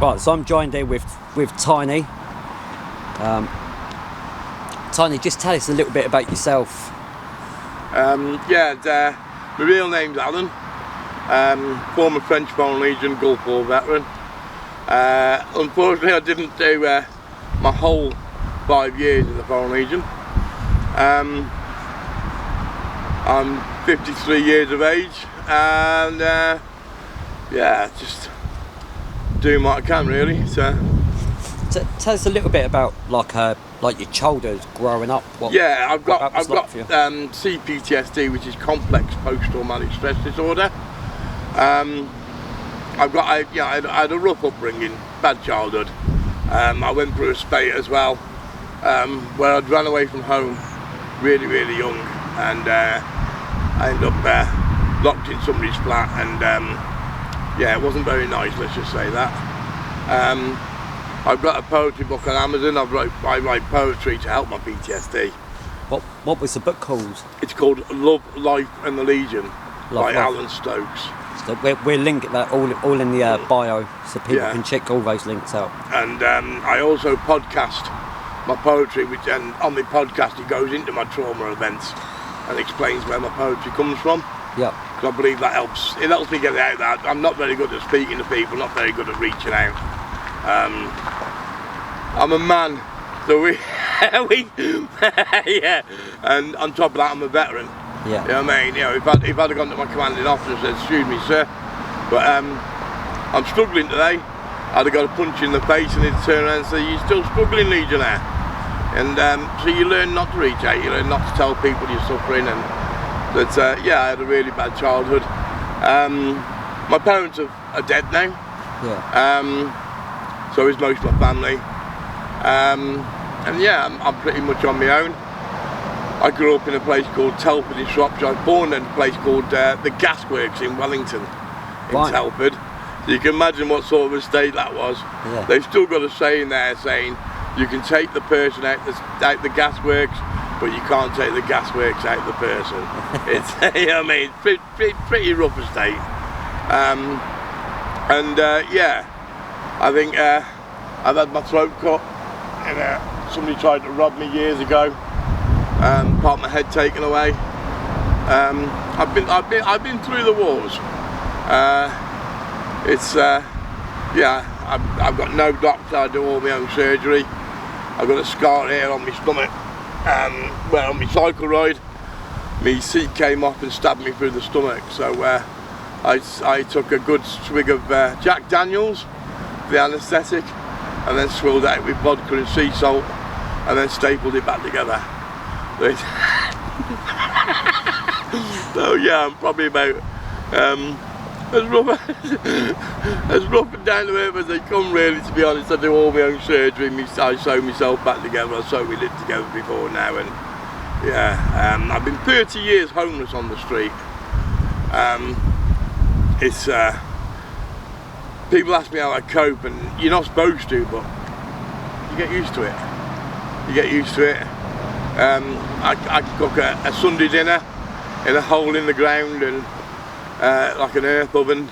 Right, so I'm joined here with Tiny. Tiny, just tell us a little bit about yourself. My real name's Alan. Former French Foreign Legion Gulf War veteran. Unfortunately, I didn't do my whole 5 years in the Foreign Legion. I'm 53 years of age, and just doing what I can really. So, tell us a little bit about like your childhood growing up. I've got CPTSD, which is complex post-traumatic stress disorder. I had a rough upbringing, bad childhood. I went through a spate as well, where I'd run away from home really, really young, and I ended up locked in somebody's flat, and it wasn't very nice, let's just say that. I've got a poetry book on Amazon. I write poetry to help my PTSD. What was the book called? It's called Love, Life and the Legion by Alan Stokes. So we'll link that all in the bio, so people can check all those links out. And I also podcast my poetry, and on the podcast it goes into my trauma events and explains where my poetry comes from. Yeah. Because I believe that helps. It helps me get it out there. I'm not very good at speaking to people, not very good at reaching out. I'm a man, so and on top of that I'm a veteran. Yeah. You know what I mean? You know, if I'd have gone to my commanding officer and said, "Excuse me, sir, but I'm struggling today," I'd have got a punch in the face, and he'd turn around and say, "You're still struggling, Legionnaire." And so you learn not to reach out, you learn not to tell people you're suffering, and that I had a really bad childhood. My parents are dead now. Yeah. So is most of my family. I'm pretty much on my own. I grew up in a place called Telford in Shropshire. I was born in a place called the Gasworks in Wellington, in Telford. So you can imagine what sort of a state that was. Yeah. They've still got a saying there saying, you can take the person out the gasworks, but you can't take the gasworks out the person. It's, you know what I mean, pretty rough estate. I think I've had my throat cut, and somebody tried to rob me years ago. Part of my head taken away. I've been through the wars. I've got no doctor. I do all my own surgery. I've got a scar here on my stomach, where on my cycle ride, my seat came off and stabbed me through the stomach. So I took a good swig of Jack Daniels, the anaesthetic, and then swilled it out with vodka and sea salt, and then stapled it back together. So I'm probably about as rough and down to earth as they come, really, to be honest. I do all my own surgery, I sew myself back together, I sew we lived together before now, and I've been 30 years homeless on the street. People ask me how I cope, and you're not supposed to, but you get used to it. I cook a Sunday dinner in a hole in the ground, and like an earth oven.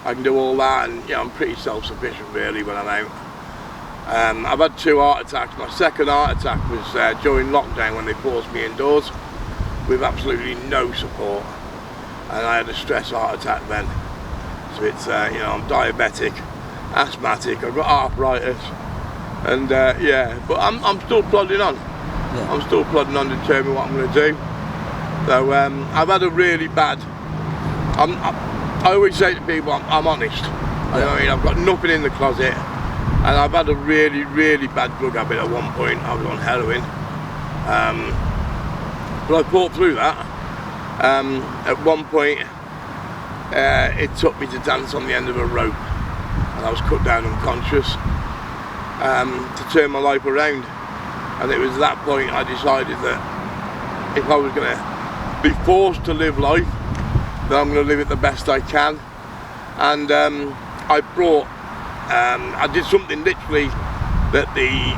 I can do all that, and I'm pretty self-sufficient really when I'm out. I've had 2 heart attacks. My second heart attack was during lockdown, when they forced me indoors with absolutely no support, and I had a stress heart attack then. So it's I'm diabetic, asthmatic, I've got arthritis, and but I'm still plodding on. Yeah. I'm still plodding on to determine what I'm going to do. So I've had a really bad. I always say to people, I'm honest. You know what I mean? I've got nothing in the closet, and I've had a really, really bad drug habit at one point. I was on heroin, but I fought through that. At one point, it took me to dance on the end of a rope, and I was cut down unconscious, to turn my life around. And it was at that point I decided that if I was going to be forced to live life, then I'm going to live it the best I can. And I did something literally that the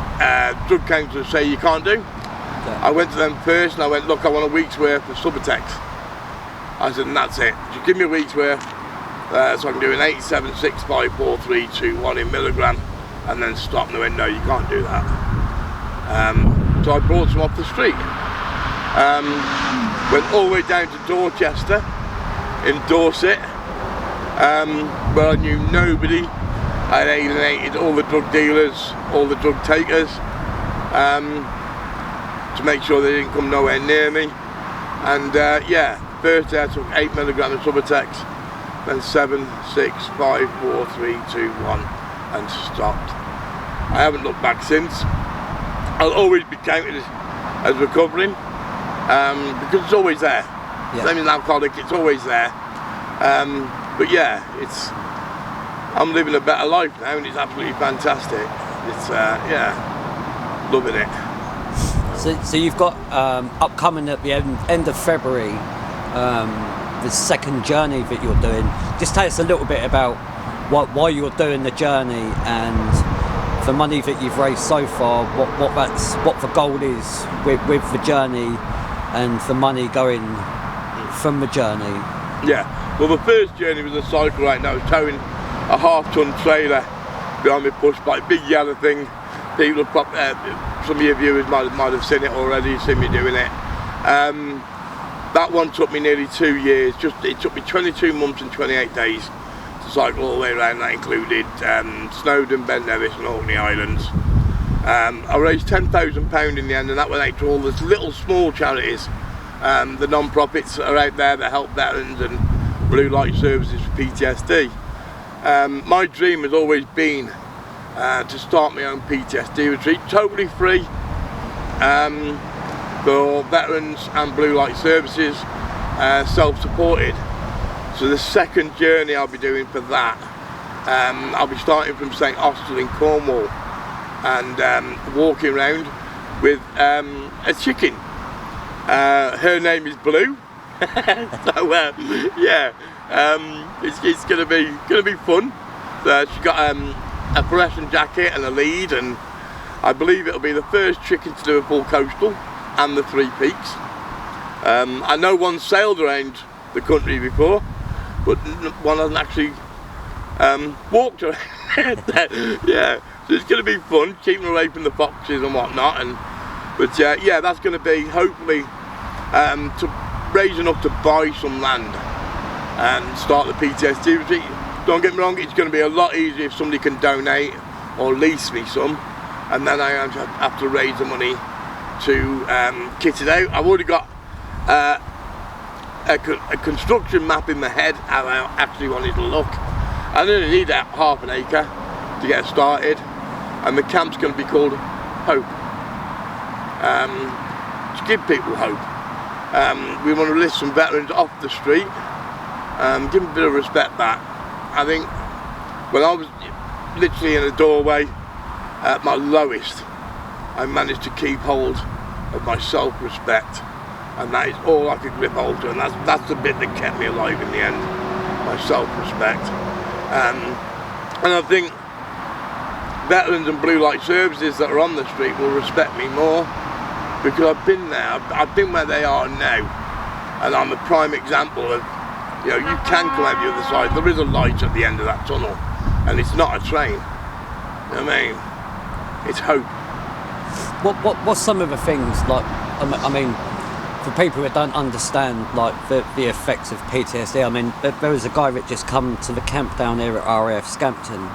drug counsellors say you can't do. Yeah. I went to them first and I went, look, I want a week's worth of Subutex. I said, and that's it. Just give me a week's worth, So I can do an 8, 7, 6, 5, 4, 3, 2, 1 in milligram, and then stop. And they went, no, you can't do that. So I bought some off the street. Went all the way down to Dorchester in Dorset, where I knew nobody. I alienated all the drug dealers, all the drug takers, to make sure they didn't come nowhere near me. And yeah, first day I took 8 milligram of Subutex, then 7, 6, 5, 4, 3, 2, 1, and stopped. I haven't looked back since. I'll always be counted as recovering, because it's always there. Yeah. Same as an alcoholic, it's always there. But yeah, I'm living a better life now, and it's absolutely fantastic. It's yeah, loving it. So you've got upcoming at the end of February, the second journey that you're doing. Just tell us a little bit about why you're doing the journey and the money that you've raised so far. What the goal is with the journey and the money going from the journey. Yeah. Well, the first journey was a cycle right now. I was towing a half-ton trailer behind me, push bike, big yellow thing. People have probably, some of your viewers might have seen it already, seen me doing it. That one took me nearly 2 years. It took me 22 months and 28 days to cycle all the way around. That included Snowdon, Ben Nevis and Orkney Islands. I raised £10,000 in the end, and that went out to all these little small charities. The non-profits are out there that help veterans, and Blue Light Services for PTSD. My dream has always been to start my own PTSD retreat, totally free, for veterans and Blue Light Services, self-supported. So the second journey I'll be doing for that, I'll be starting from St Austell in Cornwall, and walking around with a chicken. Her name is Blue. So yeah, it's gonna be fun. She's got a fluorescent jacket and a lead, and I believe it'll be the first chicken to do a full coastal and the 3 peaks. I know one sailed around the country before, but one hasn't actually walked around. Yeah, so it's going to be fun, keeping away from the foxes and whatnot. But yeah, that's going to be hopefully to raise enough to buy some land and start the PTSD retreat. Don't get me wrong, it's going to be a lot easier if somebody can donate or lease me some, and then I have to raise the money to kit it out. I've already got a construction map in my head how I actually want it to look. I only need that half an acre to get started, and the camp's going to be called Hope, to give people hope. We want to lift some veterans off the street, give them a bit of respect back. I think when I was literally in a doorway at my lowest, I managed to keep hold of my self-respect, and that is all I could grip hold to, and that's the bit that kept me alive in the end, my self-respect. And I think veterans and Blue Light Services that are on the street will respect me more, because I've been there, I've been where they are now, and I'm a prime example of, you know, you can come out the other side. There is a light at the end of that tunnel, and it's not a train. You know what I mean? It's hope. What's some of the things, like, I mean, for people that don't understand, like, the effects of PTSD, I mean, there was a guy that just come to the camp down here at RAF Scampton,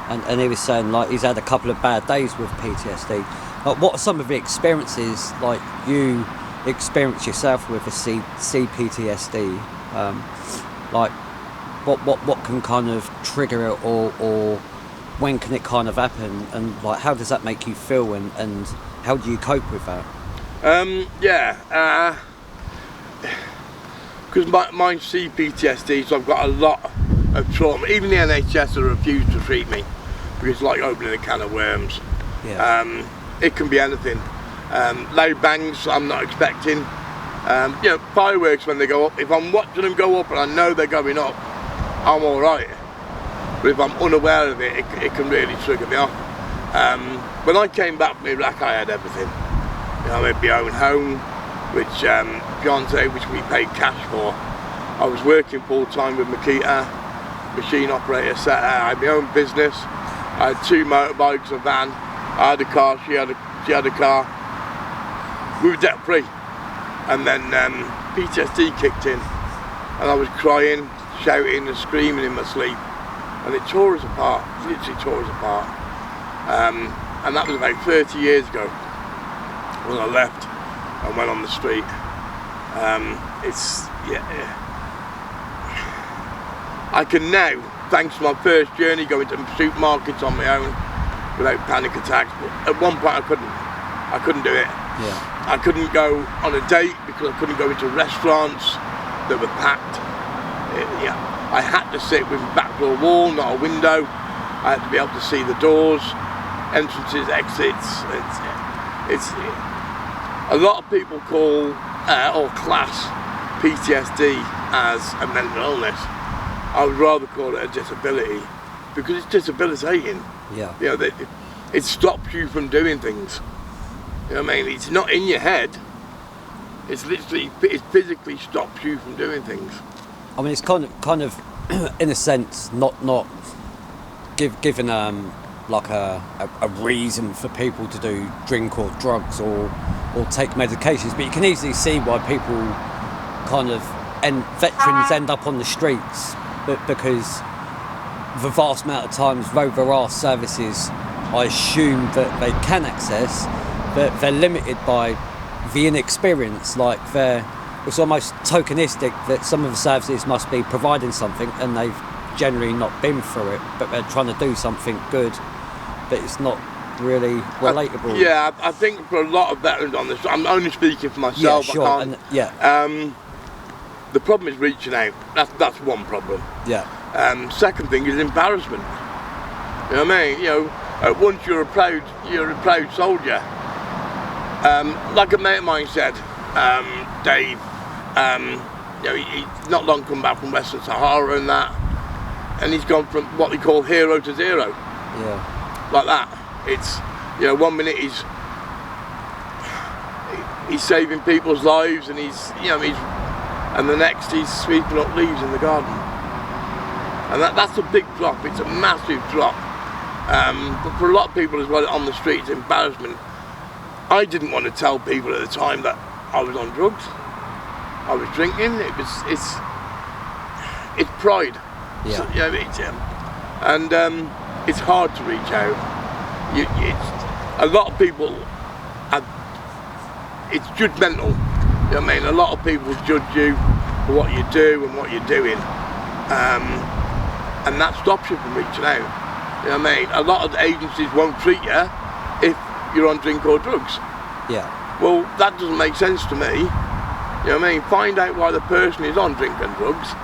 and he was saying, like, he's had a couple of bad days with PTSD. Like, what are some of the experiences, like, you experience yourself with a CPTSD? Like, what can kind of trigger it, or when can it kind of happen, and like how does that make you feel, and how do you cope with that? Yeah, because mine's CPTSD, so I've got a lot of trauma. Even the NHS have refused to treat me because it's like opening a can of worms. Yeah. It can be anything. Loud bangs I'm not expecting. You know, fireworks when they go up, if I'm watching them go up and I know they're going up, I'm alright. But if I'm unaware of it, it can really trigger me off. When I came back from Iraq, I had everything. You know, I had my own home, which fiance, which we paid cash for. I was working full time with Makita, machine operator. I had my own business. I had 2 motorbikes, a van. I had a car. She had a car. We were debt free, and then PTSD kicked in, and I was crying, shouting, and screaming in my sleep, and it tore us apart. It literally tore us apart. And that was about 30 years ago when I left and went on the street. I can now, thanks to my first journey, go into supermarkets on my own without panic attacks. But at one point I couldn't do it. Yeah. I couldn't go on a date because I couldn't go into restaurants that were packed. I had to sit with my back to a wall, not a window. I had to be able to see the doors, entrances, exits. It's a lot of people call or class PTSD as a mental illness. I would rather call it a disability because it's disabilitating. Yeah. You know, it stops you from doing things. You know what I mean? It's not in your head. It's literally, it physically stops you from doing things. I mean, it's kind of, in a sense, not given like a reason for people to do drink or drugs or take medications, but you can easily see why people veterans end up on the streets, because the vast amount of times, though there are services I assume that they can access, but they're limited by the inexperience. Like it's almost tokenistic that some of the services must be providing something and they've generally not been through it, but they're trying to do something good, but it's not really relatable. I think for a lot of veterans on this, I'm only speaking for myself. Yeah, sure. The problem is reaching out. That's one problem. Yeah. Second thing is embarrassment. You know what I mean? You know, once you're a proud soldier. Like a mate of mine said, Dave. You know, he's not long come back from Western Sahara and that, and he's gone from what they call hero to zero. Yeah. Like that. It's, you know, 1 minute he's saving people's lives, and and the next he's sweeping up leaves in the garden. And that's a big drop. It's a massive drop. But for a lot of people as well on the street, it's embarrassment. I didn't want to tell people at the time that I was on drugs. I was drinking. It's pride. Yeah. So, you know, it's hard to reach out. A lot of people it's judgmental. You know what I mean? A lot of people judge you for what you do and what you're doing, and that stops you from reaching out. You know what I mean? A lot of the agencies won't treat you if you're on drink or drugs. Yeah. Well, that doesn't make sense to me. You know what I mean? Find out why the person is on drink and drugs,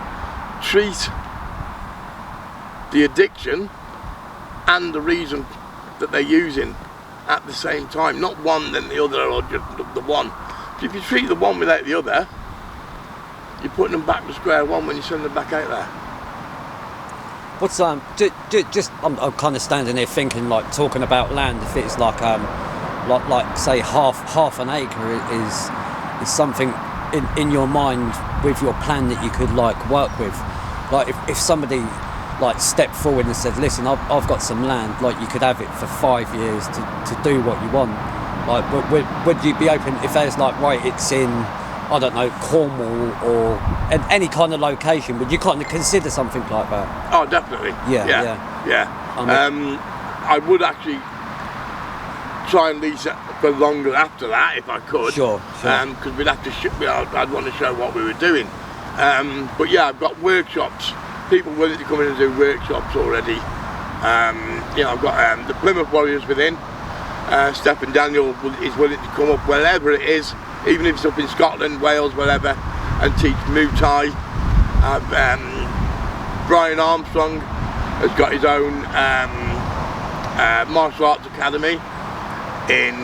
treat the addiction and the reason that they're using at the same time, not one then the other, or just the one. If you treat the one without the other, you're putting them back to square one when you send them back out there. What's just I'm kind of standing here thinking, like, talking about land. If it's like say half an acre is something in your mind with your plan that you could like work with. Like if somebody like stepped forward and said, listen, I've got some land, like you could have it for 5 years to do what you want. Like would you be open if there's like, right, it's in, I don't know, Cornwall or any kind of location, would you kind of consider something like that? Oh, definitely. Yeah. I would actually try and lease it for longer after that if I could. Sure. Because we'd have to I'd want to show what we were doing. But yeah, I've got workshops. People willing to come in and do workshops already. You know, I've got the Plymouth Warriors within. Stephen Daniel is willing to come up wherever it is, even if it's up in Scotland, Wales, wherever, and teach Muay Thai. Brian Armstrong has got his own martial arts academy in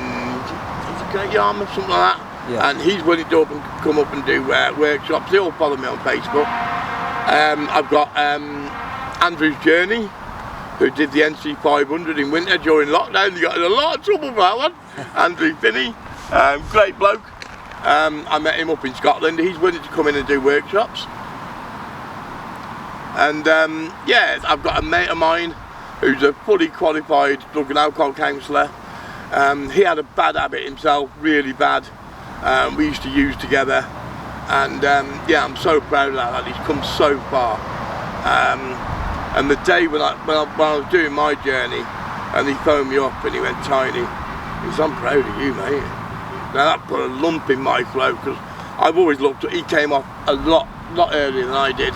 Yarmouth, something like that. Yeah. And he's willing to come up and do workshops. They all follow me on Facebook. I've got Andrew's Journey, who did the NC 500 in winter during lockdown. He got in a lot of trouble for that one. Andrew Finney, great bloke. I met him up in Scotland. He's willing to come in and do workshops. And yeah, I've got a mate of mine who's a fully qualified drug and alcohol counsellor. He had a bad habit himself, really bad. We used to use together, and yeah, I'm so proud of that. He's come so far. And the day when I was doing my journey, and he phoned me up and he went, Tiny, he said, I'm proud of you, mate. Now that put a lump in my throat, because I've always looked at, he came off a lot earlier than I did.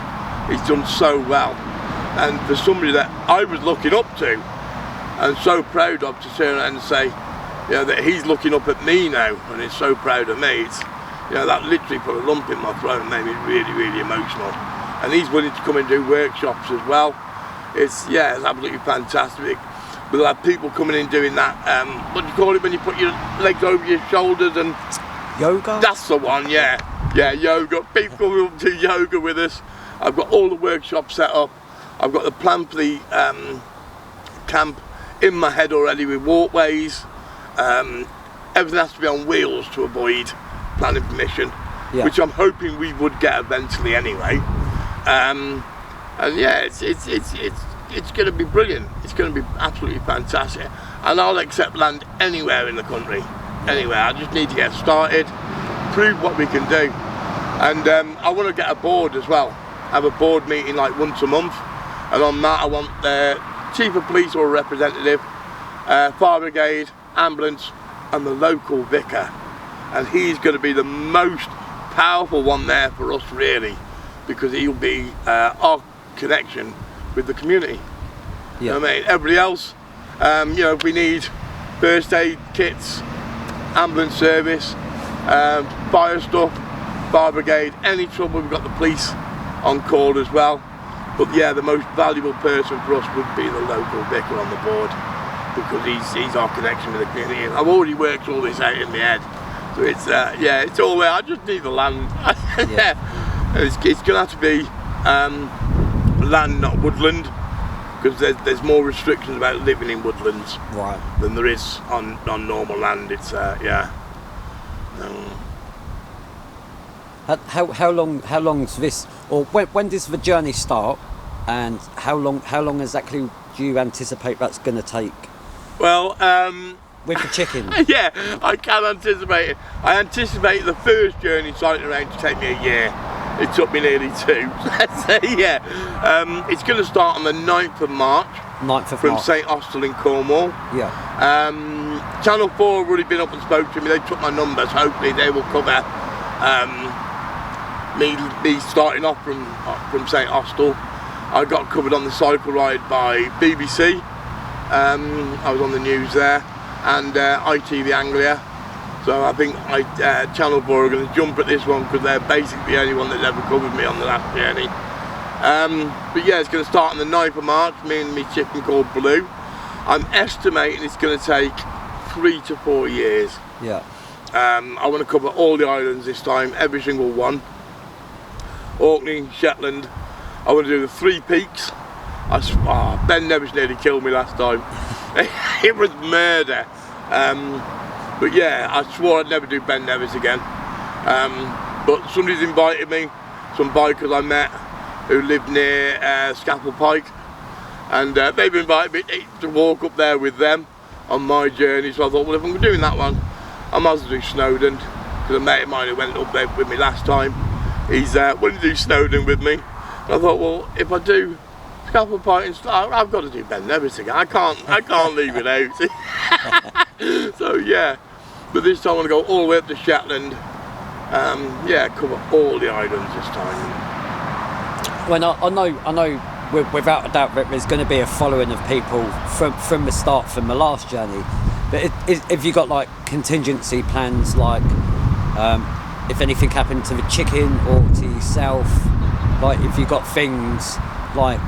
He's done so well, and for somebody that I was looking up to and so proud of, to turn around and say, you know, that he's looking up at me now and is so proud of me, it's, you know, that literally put a lump in my throat and made me really emotional. And he's willing to come and do workshops as well. It's, yeah, it's absolutely fantastic. We'll have people coming in doing that, what do you call it when you put your legs over your shoulders and... Yoga? That's the one, yeah. Yeah, yoga. People coming up to yoga with us. I've got all the workshops set up. I've got the plan for the camp in my head already with walkways. Everything has to be on wheels to avoid planning permission, which I'm hoping we would get eventually anyway. And yeah, it's going to be brilliant. It's going to be absolutely fantastic. And I'll accept land anywhere in the country. Anywhere. I just need to get started, prove what we can do. And I want to get a board as well. Have a board meeting like once a month. And on that I want the chief of police or a representative, fire brigade, ambulance and the local vicar. And he's going to be the most powerful one there for us really, because he'll be our connection with the community. You know what I mean? Everybody else, you know, if we need first aid kits, ambulance service, fire stuff, fire brigade, any trouble, we've got the police on call as well. But yeah, the most valuable person for us would be the local vicar on the board, because he's our connection with the community. I've already worked all this out in my head, so it's yeah, it's all there. I just need the land. Yeah, it's going to have to be land, not woodland, because there's more restrictions about living in woodlands than there is on normal land. It's yeah. How long's this, or when does the journey start, and how long exactly do you anticipate that's going to take? Well, with the chicken. Yeah, I can anticipate it. I anticipate the first journey cycling around to take me a year. It took me nearly 2. Let's say, yeah. It's going to start on the 9th of March. 9th of from March. St Austell in Cornwall. Yeah. Channel 4 have already been up and spoke to me. They took my numbers. Hopefully they will cover me starting off from St Austell. I got covered on the cycle ride by BBC. I was on the news there, and ITV Anglia. So I think Channel 4 are going to jump at this one, because they're basically the only one that's ever covered me on the last journey. But yeah, it's going to start on the 9th of March, me and my chicken called Blue. I'm estimating it's going to take 3 to 4 years. Yeah. I want to cover all the islands this time, every single one. Orkney, Shetland. I want to do the 3 peaks. Ben Nevis nearly killed me last time. It was murder. But yeah, I swore I'd never do Ben Nevis again. But somebody's invited me, some bikers I met who live near Scafell Pike, and they've invited me to walk up there with them on my journey. So I thought, well, if I'm doing that one, I might as well do Snowdon, because a mate of mine who went up there with me last time, he's willing to do Snowdon with me. And I thought, well, if I do Scafell Pike and start, I've got to do Ben Nevis again. I can't leave it out. So yeah, but this time I want to go all the way up to Shetland. Yeah, cover all the islands this time. Well, I know without a doubt that there's going to be a following of people from the start, from the last journey. But if you got like contingency plans, like if anything happened to the chicken or to yourself, like if you got things like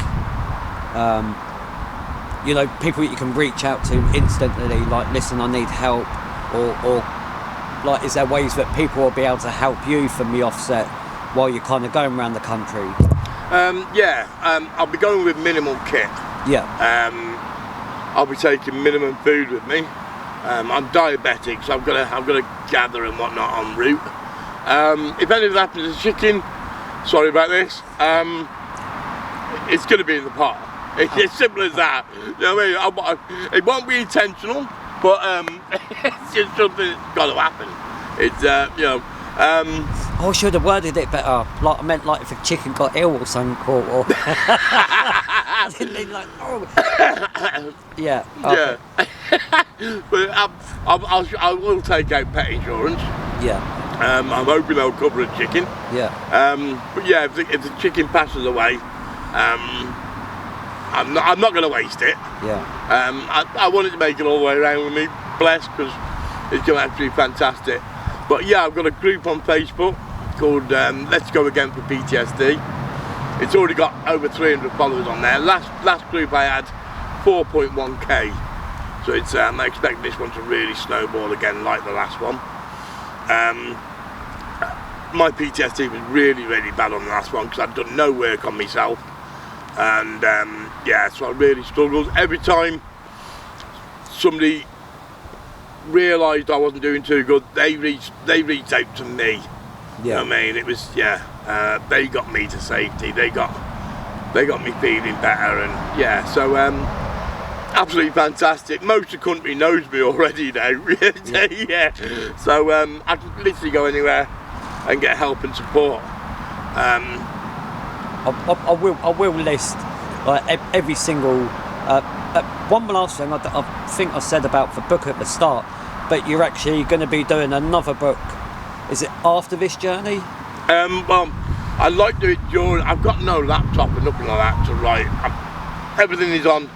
you know, people you can reach out to instantly, like, listen, I need help, or like, is there ways that people will be able to help you from the offset while you're kind of going around the country? Yeah, I'll be going with minimal kit. Yeah. I'll be taking minimum food with me. I'm diabetic, so I've got to gather and whatnot en route. If anything happens to chicken, sorry about this. it's going to be in the pot. It's as simple as that. You know what I mean? It won't be intentional, but it's just something that's got to happen. It's you know. I should have worded it better. Like I meant, like if a chicken got ill or something, or like, oh. Yeah. Okay. Yeah. But I will take out pet insurance. Yeah. I'm hoping they'll cover a chicken. Yeah. But yeah, if the chicken passes away, I'm not going to waste it. Yeah. I wanted to make it all the way around with me, blessed, because it's going to have to be fantastic. But yeah, I've got a group on Facebook called Let's Go Again for PTSD. It's already got over 300 followers on there. Last group I had 4.1k. So it's I expect this one to really snowball again like the last one. My PTSD was really bad on the last one because I'd done no work on myself. And yeah, so I really struggled. Every time somebody realised I wasn't doing too good, they reached out to me. Yeah. You know what I mean? It was, yeah, they got me to safety. They got me feeling better, and yeah, so absolutely fantastic. Most of the country knows me already now. Yeah. So I can literally go anywhere and get help and support. I will list like every single. One last thing I think I said about the book at the start, but you're actually going to be doing another book. Is it after this journey? Well, I like to do it during. I've got no laptop and nothing like that to write. Everything is on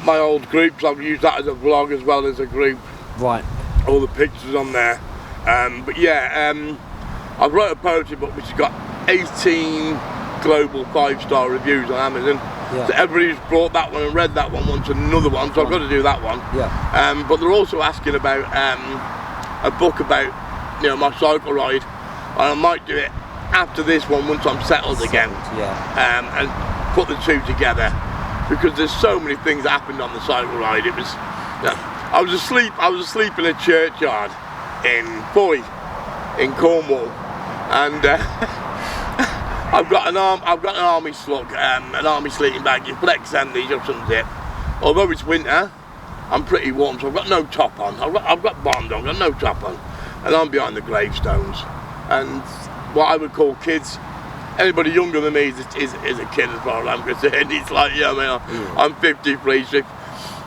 my old groups. I've used that as a vlog as well as a group. Right. All the pictures on there. But yeah, I've wrote a poetry book which has got 18 global 5-star reviews on Amazon. Yeah. So everybody's brought that one and read that one wants another one, so I've got to do that one. Yeah. But they're also asking about a book about, you know, my cycle ride, and I might do it after this one once I'm settled again. Yeah. And put the two together, because there's so many things that happened on the cycle ride. It was, you know, I was asleep in a churchyard in Boy in Cornwall, and I've got an army slug, an army sleeping bag. You flex them, these up some zip. Although it's winter, I'm pretty warm, so I've got no top on. I've got bottoms on, I've got no top on, and I'm behind the gravestones. And what I would call kids, anybody younger than me is a kid as far as I'm concerned. It's like, yeah, I mean, I'm 53, so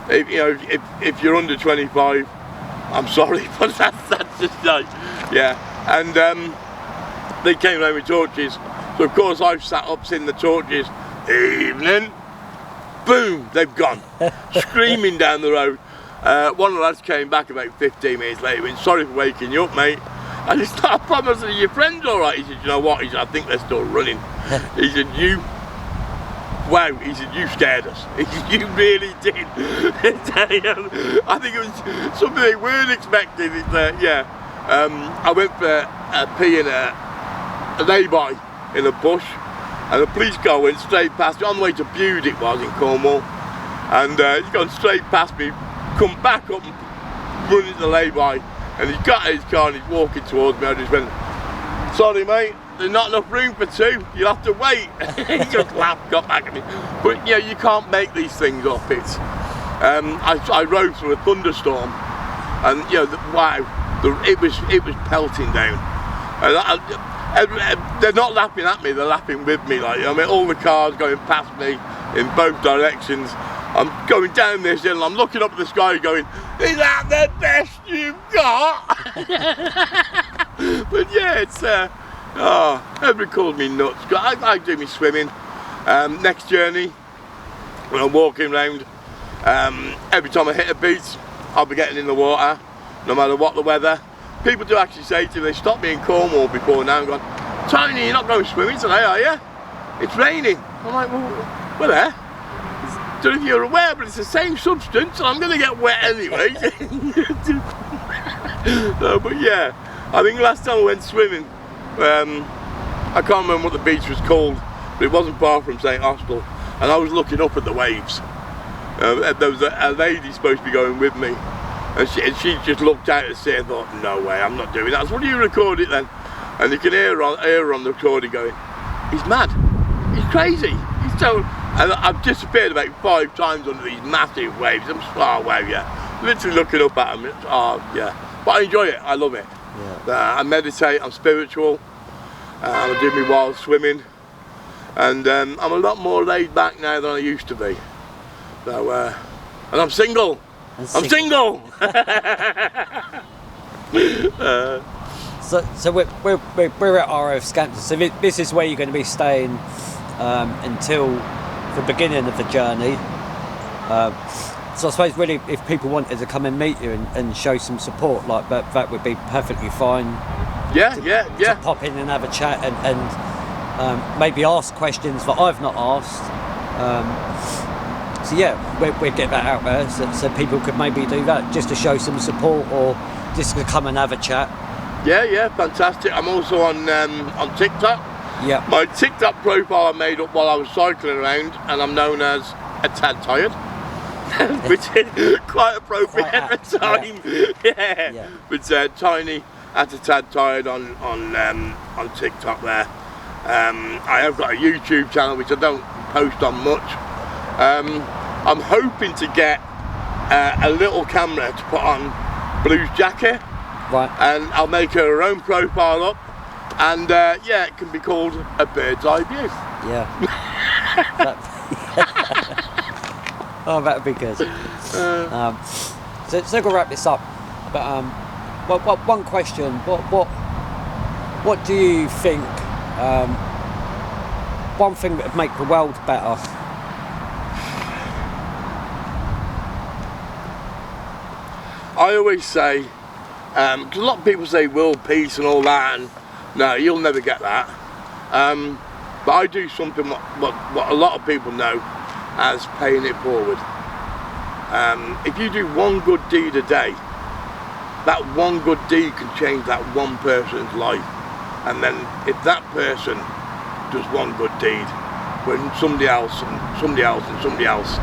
if you know, if you're under 25, I'm sorry, but that's just like, yeah. And they came around with torches. So of course I've sat up, seen the torches, evening, boom, they've gone, screaming down the road. One of the lads came back about 15 minutes later, went, sorry for waking you up, mate. I just thought, I promised, are your friends all right? He said, you know what? He said, I think they're still running. He said, wow, he said, you scared us. He said, you really did. I think it was something they weren't expecting. Yeah, I went for a pee in a lay-by in a bush, and the police car went straight past me, on the way to Bude it was in Cornwall, and he's gone straight past me, come back up and run into the lay-by, and he's got his car and he's walking towards me. I just went, sorry mate, there's not enough room for two, you'll have to wait. He just laughed, got back at me. But you know, you can't make these things up. It's I rode through a thunderstorm, and you know, wow, it was pelting down, and they're not laughing at me, they're laughing with me. Like, I mean, all the cars going past me in both directions. I'm going down this hill and I'm looking up at the sky going, is that the best you've got? But yeah, it's everybody calls me nuts. I do me swimming. Next journey, when I'm walking around, every time I hit a beach, I'll be getting in the water, no matter what the weather. People do actually say to me, they stopped me in Cornwall before now and gone, Tony, you're not going swimming today, are you? It's raining. I'm like, well, we're there. I don't know if you're aware, but it's the same substance, and I'm going to get wet anyway. No, but yeah, I think last time I went swimming, I can't remember what the beach was called, but it wasn't far from St Austell, and I was looking up at the waves. There was a lady supposed to be going with me, and she just looked out at sea and thought, no way, I'm not doing that. So, what do you record it then? And you can hear her on the recording going, he's mad, he's crazy, he's So, and I've disappeared about 5 times under these massive waves. I'm far away, yeah. Literally looking up at them. But I enjoy it. I love it. Yeah. I meditate. I'm spiritual. I do my wild swimming, and I'm a lot more laid back now than I used to be. So, and I'm single. I'm single. So we're at RAF Scampton. So this is where you're going to be staying until the beginning of the journey. So I suppose really, if people wanted to come and meet you and show some support, like that would be perfectly fine. To pop in and have a chat and maybe ask questions that I've not asked. So yeah, we'd get that out there so people could maybe do that just to show some support or just to come and have a chat. Yeah, fantastic. I'm also on TikTok. Yeah. My TikTok profile I made up while I was cycling around, and I'm known as a tad tired, which is quite appropriate at the time. Yeah. But Tiny at a tad tired on TikTok there. I have got a YouTube channel which I don't post on much. I'm hoping to get a little camera to put on Blue's jacket. Right. And I'll make her own profile up, and it can be called A Bird's Eye View. Yeah. Oh, that'd be good. So we'll wrap this up. But one question: what do you think? One thing that would make the world better. I always say. Because a lot of people say world peace and all that, and no, you'll never get that. But I do something what a lot of people know as paying it forward. If you do one good deed a day, that one good deed can change that one person's life. And then if that person does one good deed, when somebody else and somebody else and somebody else,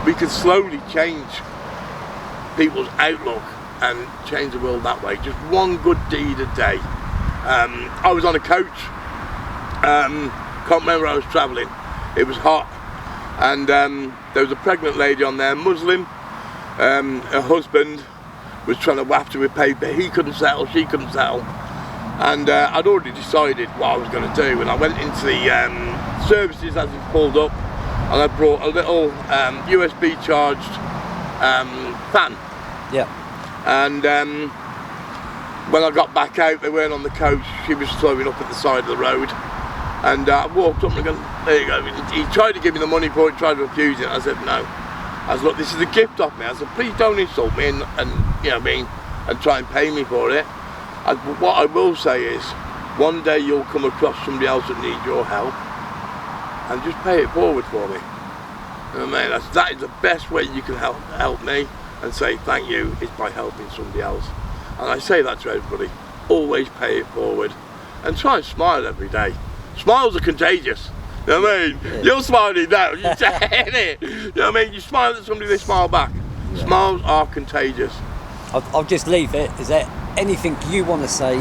we can slowly change people's outlook and change the world that way. Just one good deed a day. I was on a coach, can't remember where I was travelling, it was hot, and there was a pregnant lady on there, Muslim. Her husband was trying to waft her with paper, he couldn't settle, she couldn't settle, and I'd already decided what I was going to do, and I went into the services as he pulled up, and I brought a little USB charged fan. Yeah. And when I got back out, they weren't on the coach, she was throwing up at the side of the road. And I walked up and I go, there you go. He tried to give me the money for it, tried to refuse it. I said, no. I said, look, this is a gift off me. I said, please don't insult me and you know what I mean, and try and pay me for it. What I will say is, one day you'll come across somebody else that needs your help, and just pay it forward for me. You know what I mean? That is the best way you can help me. And say thank you is by helping somebody else. And I say that to everybody, always pay it forward and try and smile every day. Smiles are contagious, you know what I mean? Yeah. You're smiling now, you're saying it, you know what I mean? You smile at somebody, they smile back. Yeah. Smiles are contagious. I'll just leave it. Is there anything you want to say,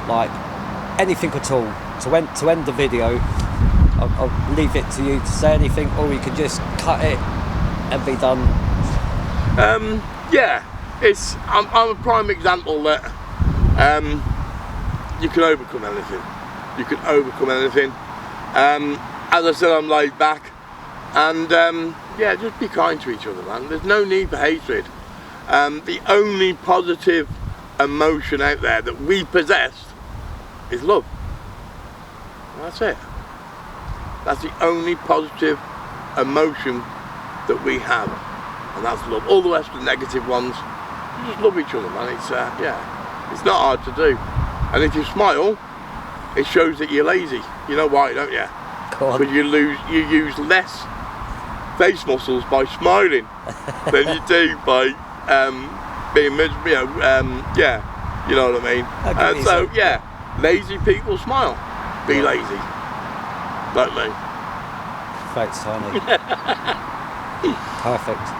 like anything at all, to end the video? I'll leave it to you to say anything, or you can just cut it and be done. I'm a prime example that you can overcome anything. You can overcome anything. As I said, I'm laid back, and just be kind to each other, man. There's no need for hatred. The only positive emotion out there that we possess is love. And that's it. That's the only positive emotion that we have. And that's love. All the rest of the negative ones, you just love each other, man. It's not hard to do. And if you smile, it shows that you're lazy. You know why, don't you? Because you use less face muscles by smiling than you do by being miserable. You know what I mean. So lazy people smile. Be lazy, like me. Thanks, Tony. Perfect.